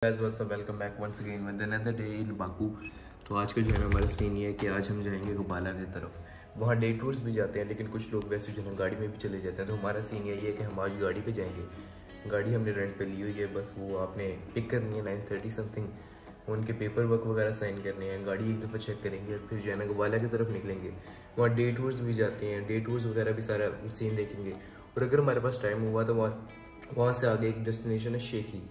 guys, what's up? Welcome back once again with another day in Baku. तो आज का जो है ना हमारा सीन ये है कि आज हम जाएंगे गबाला की तरफ। वहाँ डे टूर्स भी जाते हैं, लेकिन कुछ लोग वैसे जो है गाड़ी में भी चले जाते हैं। तो हमारा सीन यही है कि हम आज गाड़ी पे जाएंगे। गाड़ी हमने रेंट पे ली हुई है, बस वो आपने पिक करनी है 9:30 समथिंग। उनके पेपर वर्क वगैरह साइन करने हैं, गाड़ी एक दफ़ा चेक करेंगे और फिर जो है ना गबाला की तरफ निकलेंगे। वहाँ डे टूर्स भी जाते हैं, डे टूर्स वगैरह भी सारा सीन देखेंगे। और अगर हमारे पास टाइम हुआ तो वहाँ से आगे एक डेस्टिनेशन है शेखी,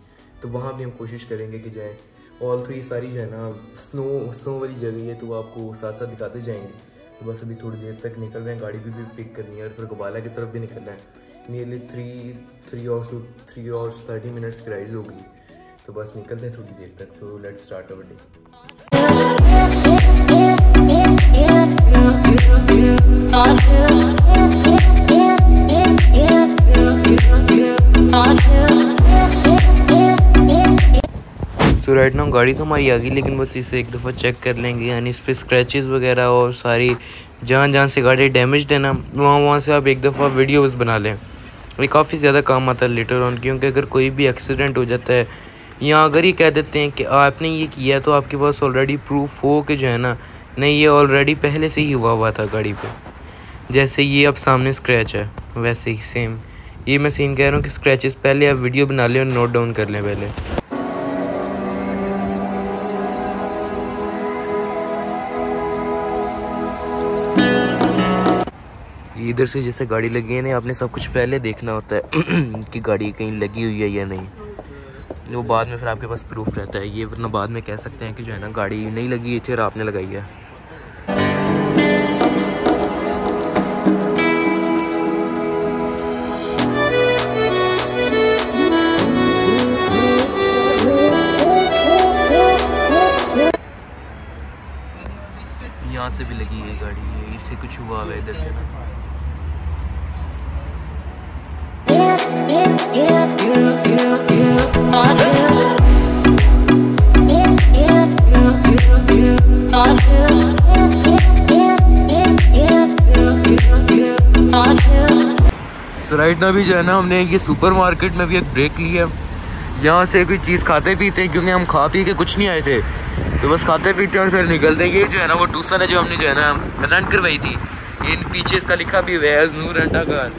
तो वहाँ भी हम कोशिश करेंगे कि जाएँ। ऑल तो ये सारी जो है ना स्नो वाली जगह है, तो वो आपको साथ साथ दिखाते जाएंगे। तो बस अभी थोड़ी देर तक निकल रहे हैं, गाड़ी भी पिक करनी है और फिर गबाला की तरफ भी निकलना है। नियरली 3 hours 30 minutes की राइड होगी, तो बस निकलते हैं थोड़ी देर तक। So let's start our day. तो राइट नाउ गाड़ी तो हमारी आ गई, लेकिन बस इसे एक दफ़ा चेक कर लेंगे। यानी इस पर स्क्रैचेस वगैरह और सारी जहाँ से गाड़ी डैमेज है ना, वहाँ से आप एक दफ़ा वीडियोस बना लें। ये काफ़ी ज़्यादा काम आता है लेटर ऑन, क्योंकि अगर कोई भी एक्सीडेंट हो जाता है या अगर ये कह देते हैं कि आपने ये किया, तो आपके पास ऑलरेडी प्रूफ हो कि जो है ना नहीं, ये ऑलरेडी पहले से ही हुआ था गाड़ी पर। जैसे ये अब सामने स्क्रैच है, वैसे ही सेम ये मैं सीन कह रहा हूँ कि स्क्रैचेस पहले आप वीडियो बना लें और नोट डाउन कर लें पहले। इधर से जैसे गाड़ी लगी है ना, आपने सब कुछ पहले देखना होता है कि गाड़ी कहीं लगी हुई है या नहीं। वो बाद में फिर आपके पास प्रूफ रहता है, ये वरना बाद में कह सकते हैं कि जो है ना गाड़ी नहीं लगी हुई थी और आपने लगाई है। यहाँ से भी लगी है गाड़ी, इससे कुछ हुआ है इधर से ना। सो राइट ना भी जो है ना हमने ये सुपरमार्केट में भी एक ब्रेक लिया। यहाँ से कोई चीज़ खाते पीते हैं, क्योंकि हम खा पी के कुछ नहीं आए थे, तो बस खाते पीते और फिर निकलते हैं। ये जो है ना वो टूसन है जो हमने जो है ना रेंट करवाई थी। ये पीछे इसका लिखा भी हुआ है नूर रेंटा कार।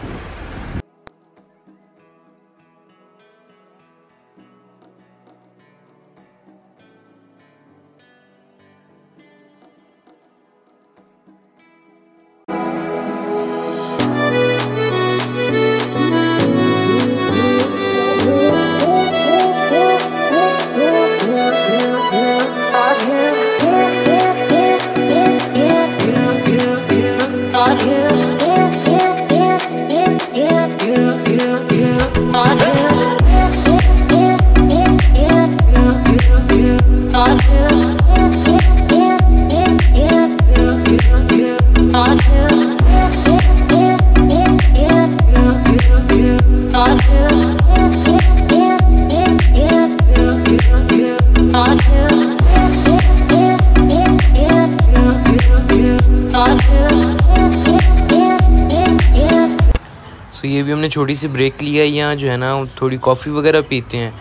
तो ये भी हमने छोटी सी ब्रेक लिया। यहाँ जो है ना थोड़ी कॉफ़ी वगैरह पीते हैं,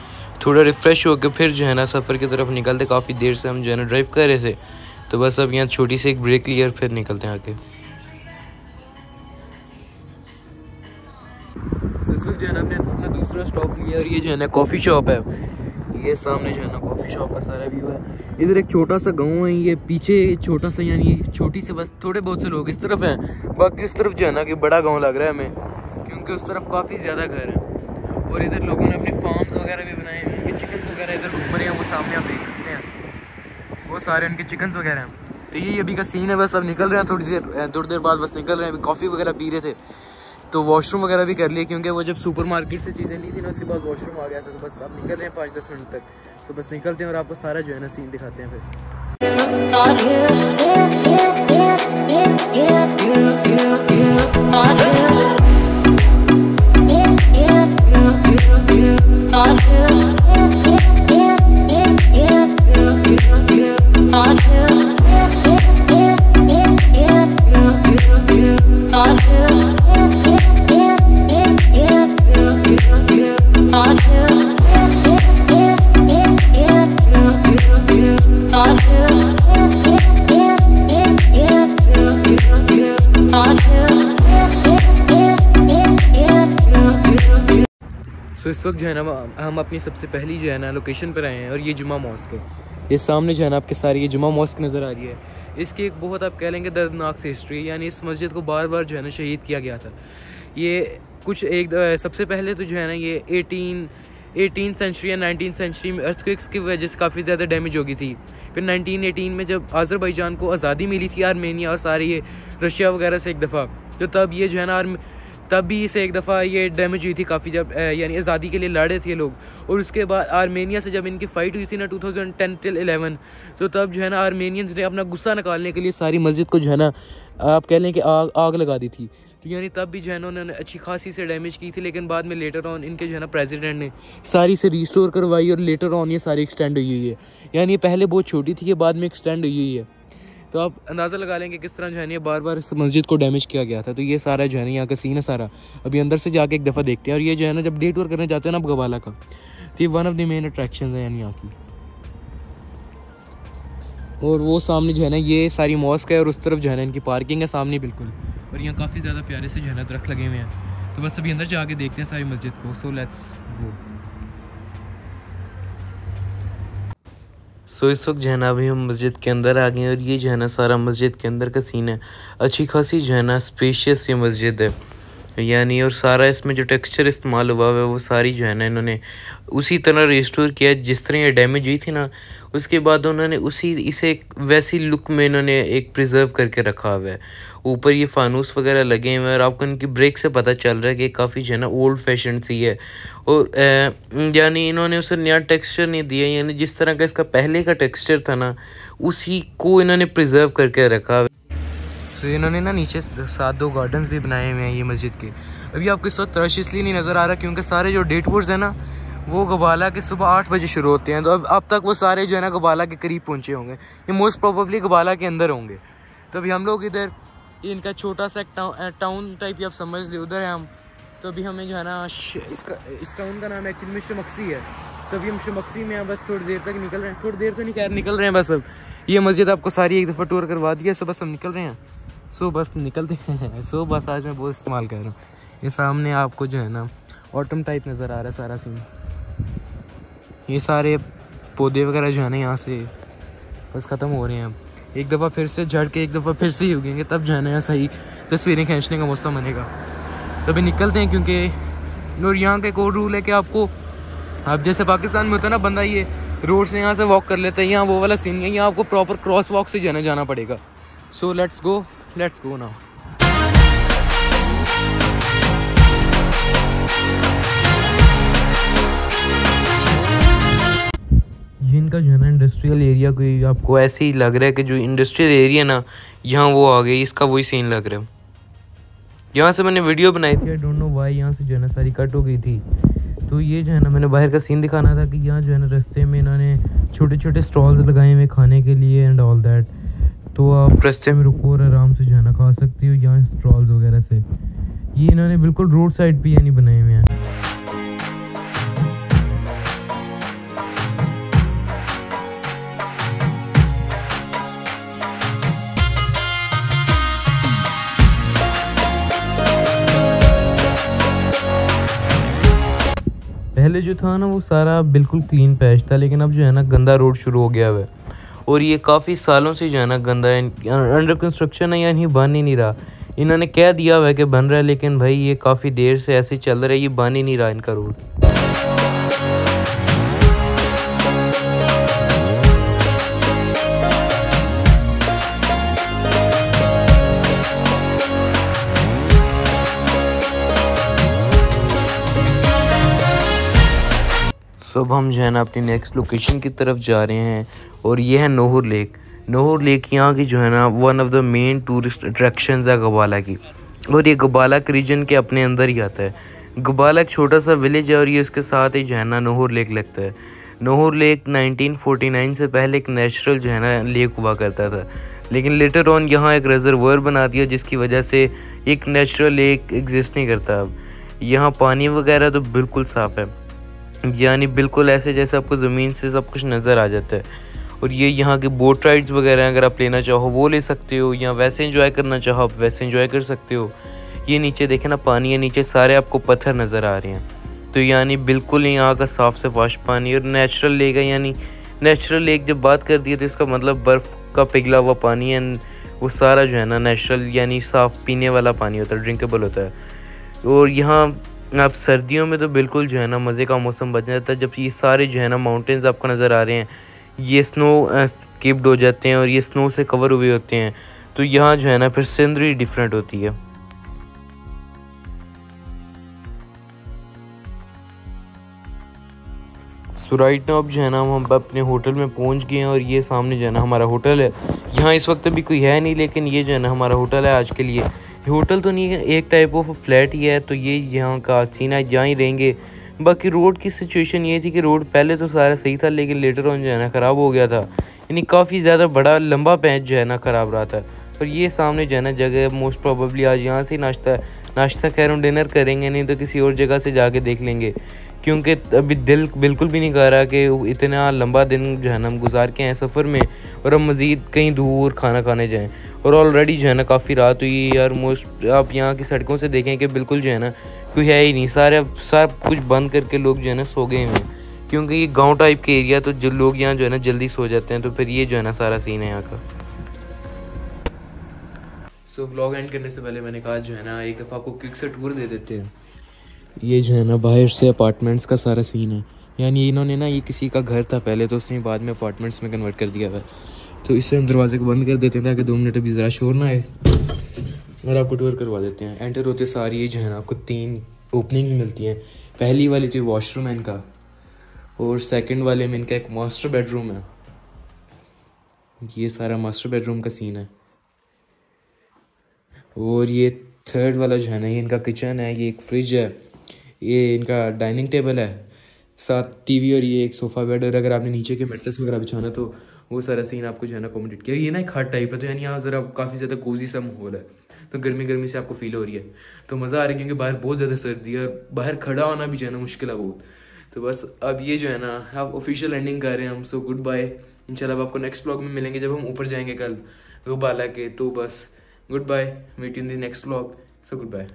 थोड़ा रिफ़्रेश होकर फिर जो है ना सफ़र की तरफ निकलते। काफ़ी देर से हम जो है ना ड्राइव कर रहे थे, तो बस अब यहाँ छोटी सी एक ब्रेक लिया और फिर निकलते हैं आगे। इस वक्त जो है ना हमने अपना दूसरा स्टॉप लिया और ये जो है ना कॉफ़ी शॉप है। ये सामने जो है ना कॉफ़ी शॉप का सारा व्यू है। इधर एक छोटा सा गांव है, ये पीछे छोटा सा, यानी छोटी से बस थोड़े बहुत से लोग इस तरफ हैं। बाकी इस तरफ जो है ना कि बड़ा गांव लग रहा है हमें, क्योंकि उस तरफ काफ़ी ज़्यादा घर हैं। और इधर लोगों ने अपने फार्म्स वगैरह भी बनाए हैं। ये चिकन्स वगैरह इधर घूम रहे हैं, वो सामने आप देख सकते हैं, वो सारे उनके चिकन्स वगैरह हैं। तो ये अभी का सीन है। बस अब निकल रहे हैं, थोड़ी देर बाद बस निकल रहे हैं। अभी कॉफ़ी वगैरह पी रहे थे, तो वॉशरूम वगैरह भी कर लिए, क्योंकि वो जब सुपरमार्केट से चीज़ें ली थी ना, उसके बाद वॉशरूम आ गया था। तो बस अब निकल रहे हैं 5-10 मिनट तक। तो बस निकलते हैं और आपको सारा जो है ना सीन दिखाते हैं फिर। सो इस वक्त जो है ना हम अपनी सबसे पहली जो है ना लोकेशन पर आए हैं और ये जुमा मॉस्क है। ये सामने जो है ना आपके सारी ये जुमा मॉस्क नज़र आ रही है। इसकी एक बहुत आप कह लेंगे दर्दनाक से हिस्ट्री, यानी इस मस्जिद को बार बार जो है ना शहीद किया गया था। ये कुछ सबसे पहले तो जो है ना ये 18th सेंचुरी या 19th सेंचुरी में अर्थक्वेक्स की वजह से काफ़ी ज़्यादा डैमेज हो गई थी। फिर 1918 में जब अज़रबैजान को आज़ादी मिली थी आर्मेनिया और सारे ये रशिया वगैरह से एक दफ़ा, तो तब ये जो है ना तब भी इसे एक दफ़ा ये डैमेज हुई थी काफ़ी, जब यानी आज़ादी के लिए लड़े थे लोग। और उसके बाद आर्मेनिया से जब इनकी फ़ाइट हुई थी ना 2010 till 11, तो तब जो है ना आर्मेनियंस ने अपना गुस्सा निकालने के लिए सारी मस्जिद को जो है ना आप कह लें कि आग लगा दी थी। तो यानी तब भी जो है ना उन्होंने अच्छी खासी से डैमेज की थी, लेकिन बाद में लेटर ऑन इनके जो है ना प्रेसिडेंट ने सारी से रिस्टोर करवाई और लेटर ऑन ये सारी एक्सटेंड हुई है। यानी पहले बहुत छोटी थी, ये बाद में एक्सटेंड हुई है। तो आप अंदाज़ा लगा लेंगे किस तरह जो है ना बार बार इस मस्जिद को डैमेज किया गया था। तो ये सारा जो है ना यहाँ का सीन है सारा। अभी अंदर से जाके एक दफ़ा देखते हैं। और ये जो है ना जब डे टूर करने जाते हैं ना आप गवाला का, तो ये one of the main attraction है यानी यहाँ की। और वो सामने जो है ना ये सारी मॉस्क है और उस तरफ जो है ना इनकी पार्किंग है सामने बिल्कुल। और यहाँ काफ़ी ज़्यादा प्यारे से जो है ना दरख्त लगे हुए हैं। तो बस अभी अंदर जाके देखते हैं सारी मस्जिद को। So let's go. सो इस वक्त जो है ना अभी हम मस्जिद के अंदर आ गए हैं और ये जो है ना सारा मस्जिद के अंदर का सीन है। अच्छी खासी जो है ना स्पेशियस ये मस्जिद है यानी, और सारा इसमें जो टेक्सचर इस्तेमाल हुआ है वो सारी जो है ना इन्होंने उसी तरह रिस्टोर किया जिस तरह ये डैमेज हुई थी ना। उसके बाद उन्होंने इसे वैसी लुक में इन्होंने एक प्रिजर्व करके रखा हुआ है। ऊपर ये फानूस वगैरह लगे हुए हैं और आपको इनकी ब्रेक से पता चल रहा है कि काफ़ी जो है ना ओल्ड फैशन सी है। और यानी इन्होंने उसे नया टेक्सचर नहीं दिया, यानी जिस तरह का इसका पहले का टेक्सचर था ना उसी को इन्होंने प्रिजर्व करके रखा है। तो इन्होंने ना नीचे 7 गार्डन्स भी बनाए हुए हैं ये मस्जिद के। अभी आपको इस वक्त रश इसलिए नहीं नज़र आ रहा क्योंकि सारे जो डे टूर्स हैं ना वो गबाला के सुबह 8 बजे शुरू होते हैं। तो अब तक वो सारे जो है ना गबाला के करीब पहुँचे होंगे। ये मोस्ट प्रोबेबली गबाला के अंदर होंगे। तो अभी हम लोग इधर इनका छोटा सा टाउन टाइप आप समझ ली, उधर है हम। तो अभी हमें जो है ना इस टाउन का नाम एक्चुअली में शमक्सी है। तो अभी हम शमक्सी में हैं, बस थोड़ी देर तक निकल रहे हैं। थोड़ी देर तो नहीं खैर निकल रहे हैं बस। अब ये मस्जिद आपको सारी एक दफ़ा टूर करवा दिया। सो बस हम निकल रहे हैं। सो बस निकलते हैं। सो बस आज मैं बहुत इस्तेमाल कर रहा हूँ। ये सामने आपको जो है ना ऑटम टाइप नज़र आ रहा है सारा सीन। ये सारे पौधे वगैरह जो है ना यहाँ से बस ख़त्म हो रहे हैं। एक दफ़ा फिर से झड़ के एक दफ़ा फिर से ही उगेंगे, तब जो है ना सही तस्वीरें खींचने का मौसम बनेगा। तो अभी निकलते हैं क्योंकि और यहाँ का एक और रूल है कि आपको आप जैसे पाकिस्तान में होता है ना बंदा ये रोड से यहाँ से वॉक कर लेता है, यहाँ वो वाला सीन है। यहाँ आपको प्रॉपर क्रॉस वॉक से जाना पड़ेगा। So let's go now. ये इनका जो है ना इंडस्ट्रियल एरिया कोई आपको ऐसे ही लग रहा है कि जो इंडस्ट्रियल एरिया ना यहाँ वो आ गई, इसका वही सीन लग रहा है। यहाँ से मैंने वीडियो बनाई थी, आई डोंट नो व्हाई यहाँ से जो है ना सारी कट हो गई थी। तो ये जो है ना मैंने बाहर का सीन दिखाना था कि यहाँ जो है ना रास्ते में इन्होंने छोटे छोटे स्टॉल्स लगाए हुए खाने के लिए एंड ऑल दैट। तो आप रास्ते में रुको और आराम से जो है ना खा सकते हो यहाँ स्टॉल्स वगैरह से। ये इन्होंने बिल्कुल रोड साइड पे यानी बनाए हुए हैं। पहले जो था ना वो सारा बिल्कुल क्लीन पैच था, लेकिन अब जो है ना गंदा रोड शुरू हो गया है और ये काफ़ी सालों से जो है ना गंदा अंडर कंस्ट्रक्शन है, यानी बन ही नहीं रहा। इन्होंने कह दिया हुआ है कि बन रहा है, लेकिन भाई ये काफ़ी देर से ऐसे चल रहा है, ये बन ही नहीं रहा इनका रोड। सो अब हम जो है ना अपनी नेक्स्ट लोकेशन की तरफ जा रहे हैं और ये है नोहर लेक। नोहर लेक यहाँ की जो है ना one of the main tourist attractions है गबाला की, और ये गबाला के रीजन के अपने अंदर ही आता है। गबाला एक छोटा सा विलेज है और ये उसके साथ ही जो है ना नोहर लेक लगता है। नोहर लेक 1949 से पहले एक नेचुरल जो है ना लेक हुआ करता था, लेकिन लेटर ऑन यहाँ एक रिजर्वायर बना दिया जिसकी वजह से एक नेचुरल लेक एग्जिस्ट नहीं करता। अब यहाँ पानी वगैरह तो बिल्कुल साफ़ है, यानी बिल्कुल ऐसे जैसे आपको ज़मीन से सब कुछ नज़र आ जाता है। और ये यहाँ के बोट राइड्स वगैरह अगर आप लेना चाहो वो ले सकते हो, या वैसे एंजॉय करना चाहो आप वैसे एंजॉय कर सकते हो। ये नीचे देखें ना पानी है, नीचे सारे आपको पत्थर नज़र आ रहे हैं। तो यानी बिल्कुल ही यहाँ का साफ़ से वाश पानी। और नेचुरल लेक है, यानी नेचुरल लेक जब बात कर दी है तो इसका मतलब बर्फ़ का पिघला हुआ पानी है, वो सारा जो है ना नेचुरल यानी साफ़ पीने वाला पानी होता है, ड्रिंकेबल होता है। और यहाँ आप सर्दियों में तो बिल्कुल जो है ना मज़े का मौसम बन जाता है, जब ये सारे जो है ना माउंटेन्स आपको नज़र आ रहे हैं, ये स्नो स्किप्ड हो जाते हैं और ये स्नो से कवर हुए होते हैं, तो यहाँ जो है ना फिर सीनरी डिफरेंट होती है। सो राइट नाउ अब जो है ना हम अपने होटल में पहुंच गए हैं और ये सामने जो है ना हमारा होटल है। यहाँ इस वक्त अभी कोई है नहीं, लेकिन ये जो है ना हमारा होटल है आज के लिए। होटल तो नहीं है, एक टाइप ऑफ फ्लैट ही है, तो ये यहाँ का सीन है, यहाँ ही रहेंगे। बाकी रोड की सिचुएशन ये थी कि रोड पहले तो सारा सही था, लेकिन लेटर ऑन जो है ना ख़राब हो गया था, यानी काफ़ी ज़्यादा बड़ा लंबा पैच जो है ना ख़राब रहा था। और ये सामने जो है ना जगह मोस्ट प्रॉबेबली आज यहाँ से नाश्ता खैर हम डिनर करेंगे, नहीं तो किसी और जगह से जाके देख लेंगे, क्योंकि अभी दिल बिल्कुल भी नहीं कर रहा कि इतना लंबा दिन जो है ना हम गुजार के आए सफ़र में और हम मज़ीद कहीं दूर खाना खाने जाएं। और ऑलरेडी जो है ना काफ़ी रात हुई यार। मोस्ट आप यहाँ की सड़कों से देखें कि बिल्कुल जो है ना कोई है ही नहीं, सब कुछ बंद करके लोग जो है ना सो गए हैं, क्योंकि ये गांव टाइप के एरिया, तो जो लोग यहाँ जो है ना जल्दी सो जाते हैं, तो फिर ये जो है ना सारा सीन है यहाँ का। सो व्लॉग एंड करने से पहले मैंने कहा जो है ना एक दफ़ा आपको क्विक से टूर दे देते हैं। ये जो है ना बाहर से अपार्टमेंट्स का सारा सीन है, यानी इन्होंने ना ये किसी का घर था पहले, तो उसने बाद में अपार्टमेंट्स में कन्वर्ट कर दिया हुआ। तो इससे हम दरवाजे को बंद कर देते हैं ताकि 2 मिनट अभी ज़रा शोर ना आए, और आपको टूर करवा देते हैं। एंटर होते सारी ये जो है ना आपको 3 ओपनिंग्स मिलती हैं। पहली वाली तो वॉशरूम है इनका, और सेकंड वाले में इनका एक मास्टर बेडरूम है। ये सारा मास्टर बेडरूम का सीन है। और ये थर्ड वाला जो है ना ये इनका किचन है, ये एक फ्रिज है, ये इनका डाइनिंग टेबल है, साथ टीवी, और ये एक सोफ़ा बेड। और अगर आपने नीचे के मैट्रेस वगैरह बिछाना तो वो सारा सीन आपको जो है ना अकोमोडेट किया। ये ना एक हट टाइप है, तो यानी यहाँ ज़रा काफ़ी ज़्यादा कोजी सा माहौल है, तो गर्मी से आपको फील हो रही है, तो मज़ा आ रहा है, क्योंकि बाहर बहुत ज़्यादा सर्दी है और बाहर खड़ा होना भी जो है ना मुश्किल है बहुत। तो बस अब ये जो है ना आप ऑफिशियल एंडिंग कर रहे हैं हम। सो गुड बाय, इंशाल्लाह अब आपको नेक्स्ट व्लॉग में मिलेंगे जब हम ऊपर जाएंगे कल गबाला के। तो बस goodbye, meet in the next vlog. So good bye.